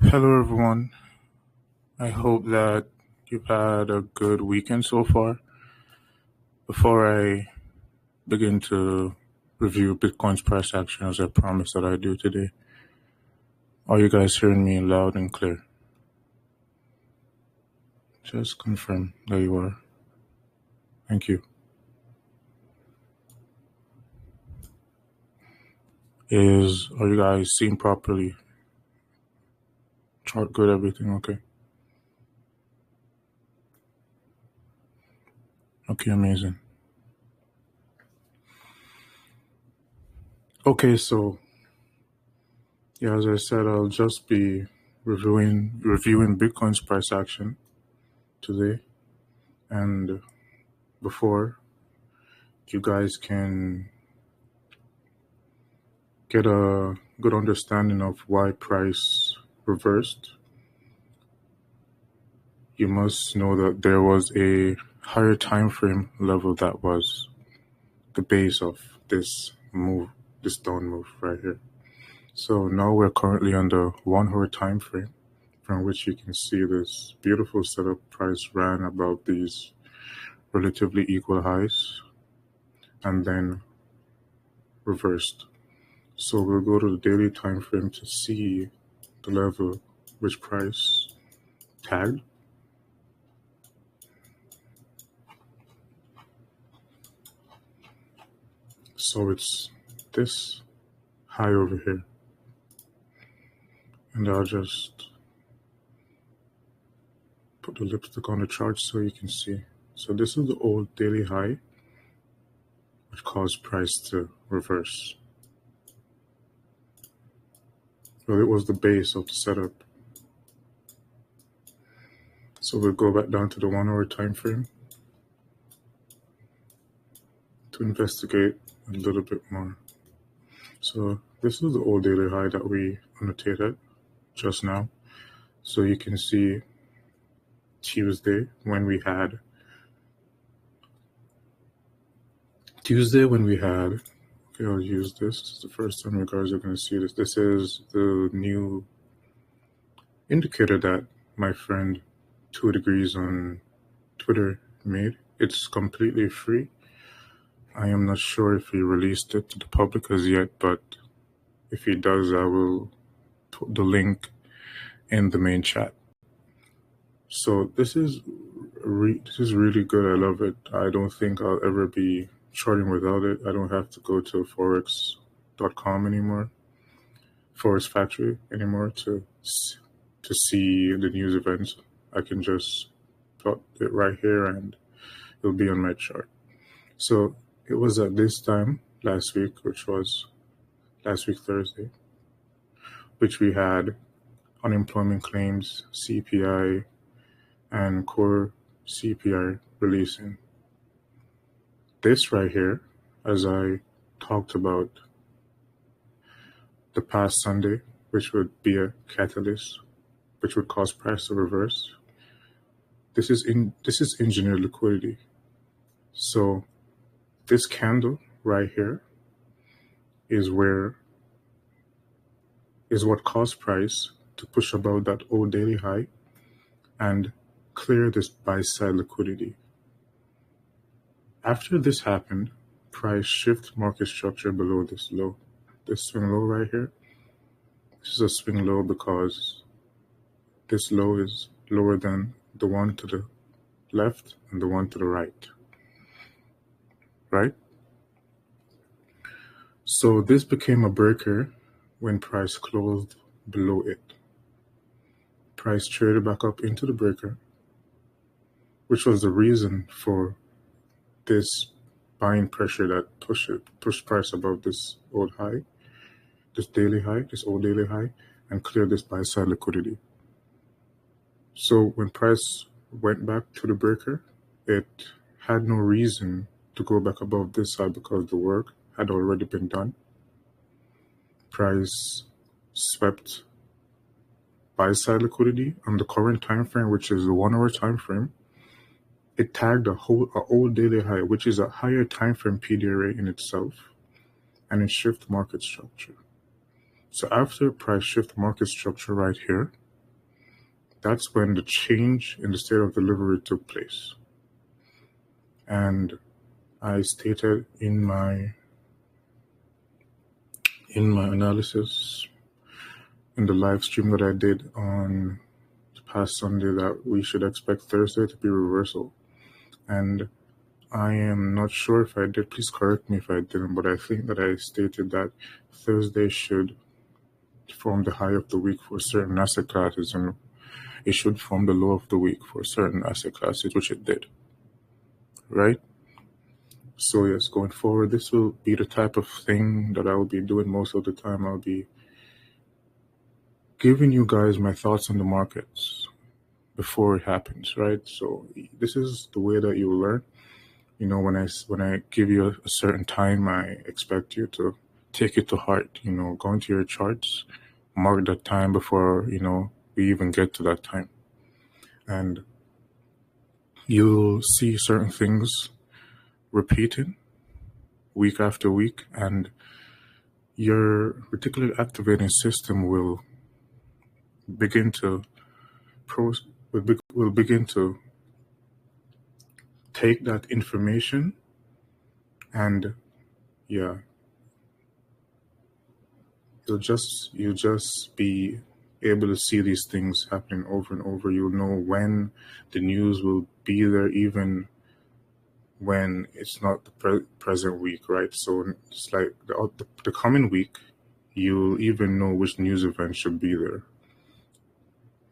Hello, everyone. I hope that you've had a good weekend so far. Before I begin to review Bitcoin's price action as I promised that I do today, are you guys hearing me loud and clear? Just confirm that you are. Thank you. Are you guys seeing properly? Chart good, everything okay? Okay, amazing. Okay, so yeah, as I said, I'll just be reviewing Bitcoin's price action today, and before you guys can get a good understanding of why price reversed, you must know that there was a higher time frame level that was the base of this move, this down move right here. So now we're currently on the 1 hour time frame from which you can see this beautiful setup. Price ran above these relatively equal highs and then reversed. So we'll go to the daily time frame to see the level which price tagged. So it's this high over here. And I'll just put the lipstick on the chart so you can see. So this is the old daily high, which caused price to reverse. Well, it was the base of the setup. So we'll go back down to the 1 hour time frame to investigate a little bit more. So this is the old daily high that we annotated just now. So you can see Tuesday when we had okay, I'll use this. This is the first time you guys are going to see this. This is the new indicator that my friend 2 Degrees on Twitter made. It's completely free. I am not sure if he released it to the public as yet, but if he does, I will put the link in the main chat. So this is really good. I love it. I don't think I'll ever be charting without it. I don't have to go to forex.com anymore, Forex Factory anymore to see the news events. I can just plot it right here and it'll be on my chart. So it was at this time last week, which was last week Thursday, which we had unemployment claims, CPI, and core CPI releasing. This right here, as I talked about the past Sunday, which would be a catalyst, which would cause price to reverse. This is engineered liquidity. So this candle right here is what caused price to push above that old daily high and clear this buy side liquidity. After this happened, price shift market structure below this low. This swing low right here. This is a swing low because this low is lower than the one to the left and the one to the right. Right? So this became a breaker when price closed below it. Price traded back up into the breaker, which was the reason for this buying pressure that pushed price above this old high, this old daily high, and cleared this buy side liquidity. So when price went back to the breaker, it had no reason to go back above this side because the work had already been done. Price swept buy side liquidity on the current time frame, which is the 1 hour time frame. It tagged a old daily high, which is a higher time frame PDRA in itself, and it shift market structure. So after price shift market structure right here, that's when the change in the state of delivery took place. And I stated in my analysis in the live stream that I did on the past Sunday that we should expect Thursday to be reversal. And I am not sure if I did, please correct me if I didn't, but I think that I stated that Thursday should form the high of the week for certain asset classes and it should form the low of the week for certain asset classes, which it did, right? So yes, going forward, this will be the type of thing that I will be doing most of the time. I'll be giving you guys my thoughts on the markets before it happens, right? So this is the way that you will learn. You know, when I give you a certain time, I expect you to take it to heart. You know, go into your charts, mark that time before, you know, we even get to that time. And you'll see certain things repeating week after week, and your reticular activating system will begin to will begin to take that information and yeah, you'll just be able to see these things happening over and over. You'll know when the news will be there, even when it's not the present week, right? So it's like the coming week, you'll even know which news event should be there,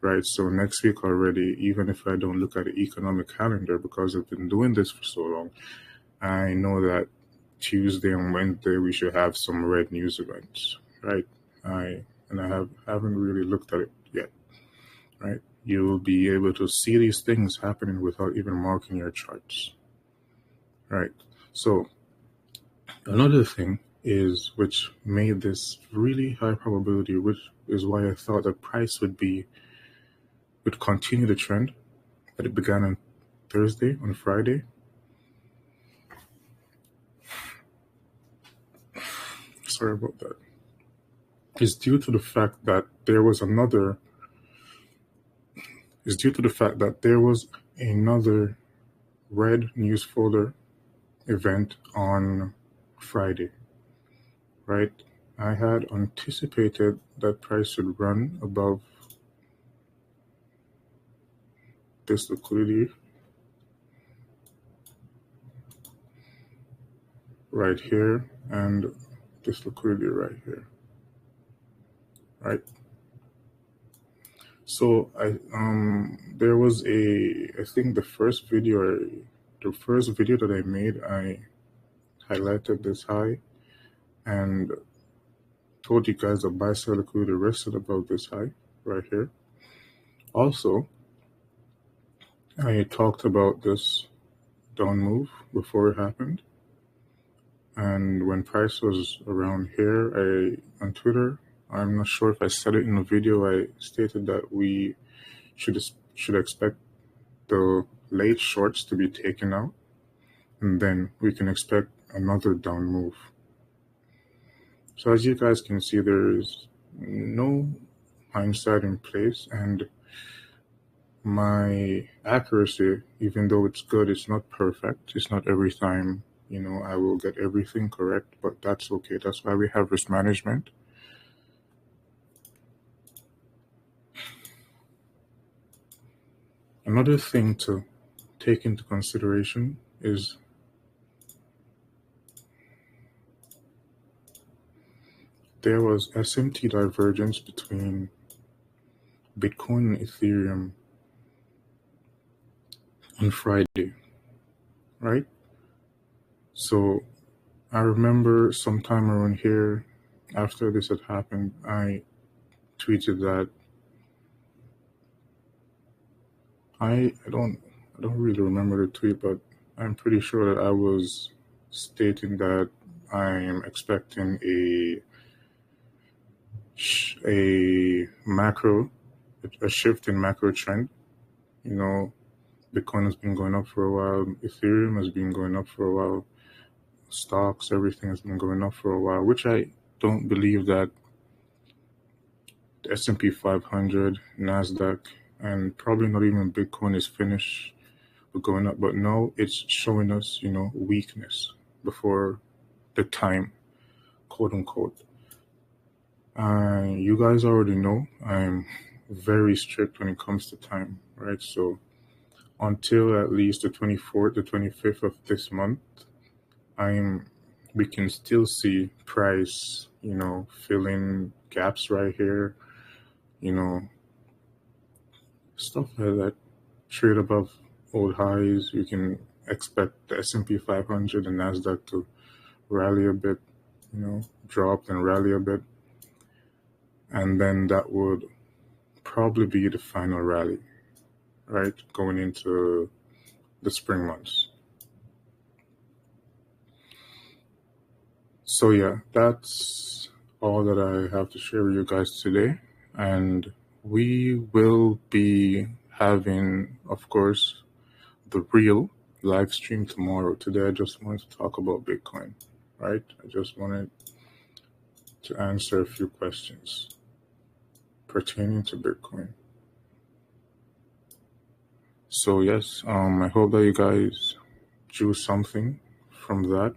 right? So next week already, even if I don't look at the economic calendar, because I've been doing this for so long, I know that Tuesday and Wednesday we should have some red news events, right? I haven't really looked at it yet, right? You'll be able to see these things happening without even marking your charts. Right. So another thing is, which made this really high probability, which is why I thought the price would continue the trend that it began on Thursday, on Friday. Sorry about that. Is due to the fact that there was another red news folder event on Friday, right? I had anticipated that price would run above this liquidity right here and this liquidity right here, right? So there was I think the first video that I made, I highlighted this high and told you guys that buy sell liquidity rested above this high right here. Also, I talked about this down move before it happened, and when price was around here, on Twitter, I'm not sure if I said it in the video, I stated that we should expect the late shorts to be taken out, and then we can expect another down move. So as you guys can see, there is no hindsight in place, and my accuracy, even though it's good, it's not perfect. It's not every time, you know, I will get everything correct, but that's okay. That's why we have risk management. Another thing to take into consideration is there was SMT divergence between Bitcoin and Ethereum on Friday, right? So I remember sometime around here, after this had happened, I tweeted that I don't really remember the tweet, but I'm pretty sure that I was stating that I am expecting a shift in macro trend. You know, Bitcoin has been going up for a while. Ethereum has been going up for a while. Stocks, everything has been going up for a while, which I don't believe that the S&P 500, NASDAQ, and probably not even Bitcoin is finished with going up, but no, it's showing us, weakness before the time, quote unquote. You guys already know I'm very strict when it comes to time, right? So until at least the 24th, the 25th of this month, we can still see price, filling gaps right here, stuff like that. Trade above old highs. You can expect the S&P 500 and Nasdaq to rally a bit, drop and rally a bit, and then that would probably be the final rally, right? Going into the spring months. So yeah, that's all that I have to share with you guys today. And we will be having, of course, the real live stream tomorrow. Today, I just wanted to talk about Bitcoin, right? I just wanted to answer a few questions pertaining to Bitcoin. So yes, I hope that you guys drew something from that,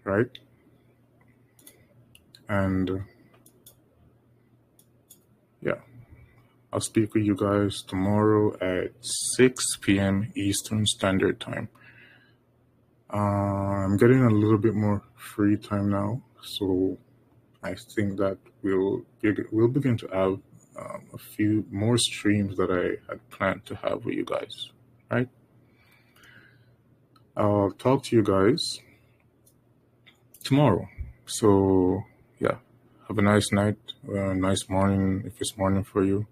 right? And yeah, I'll speak with you guys tomorrow at 6 p.m. Eastern Standard Time. I'm getting a little bit more free time now, so I think that we'll begin to have a few more streams that I had planned to have with you guys, right? I'll talk to you guys tomorrow. So yeah, have a nice night, nice morning if it's morning for you.